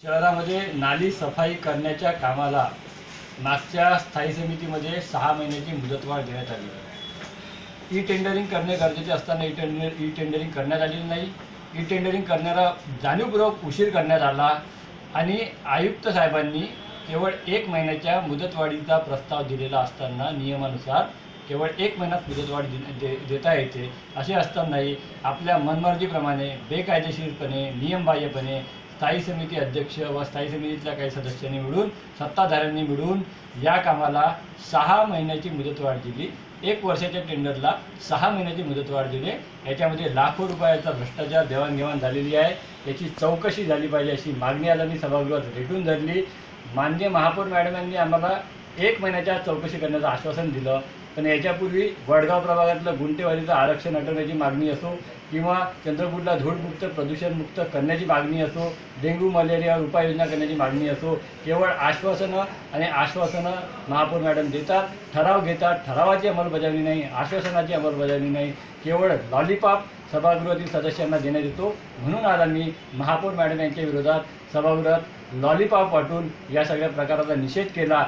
शहरामध्ये नाली सफाई करण्याच्या कामाला मागच्या स्थायी समितीमध्ये 6 महिन्याची मुदतवाढ देण्यात आली। ई टेंडरिंग करणे गरजेचे असताना ई टेंडरिंग करण्यात आलेली नाही। ई टेंडरिंग करण्याला जाणीवपूर्वक उशीर करण्यात आला आणि आयुक्त साहेबांनी केवळ 1 महिन्याच्या मुदतवाढीचा प्रस्ताव दिलेला असताना नियमानुसार केवळ 1 महिन्यात मुदतवाढ देता येते असे असतानाही आपल्या मनमर्जीप्रमाणे बेकायदेशीरपणे नियमबाह्यपणे स्थायी समिती अध्यक्ष व स्थायी समितीतल्या काही सदस्यांनी मिळून सत्ताधाऱ्यांनी मिळून या कामाला 6 महिन्याची मुदतवाढ दिली। 1 वर्षाच्या टेंडरला 6 महिन्याची मुदतवाढ दिली। याच्यामध्ये लाखो रुपयाचा भ्रष्टाचार देवाणघेवाण झालेली आहे। याची चौकशी झाली पाहिजे अशी मागणी आज आम्ही सभागृहात रेटून धरली। माननीय महापौर मॅडमांनी आम्हाला 1 महिन्याच्या चौकशी करण्याचं आश्वासन दिलं, पण याच्यापूर्वी वडगाव प्रभागातलं गुंटेवारीचं आरक्षण हटवण्याची मागणी असो किंवा चंद्रपूरला धूळमुक्त प्रदूषणमुक्त करण्याची मागणी असो, डेंग्यू मलेरियावर उपाययोजना करण्याची मागणी असो, केवळ आश्वासनं आणि आश्वासनं महापौर मॅडम देतात, ठराव घेतात, ठरावाची अंमलबजावणी नाही, आश्वासनाची अंमलबजावणी नाही, केवळ लॉलीपॉप सभागृहातील सदस्यांना देण्यात येतो। म्हणून आज आम्ही महापौर मॅडम यांच्या विरोधात सभागृहात लॉलीपॉप वाटून या सगळ्या प्रकाराचा निषेध केला।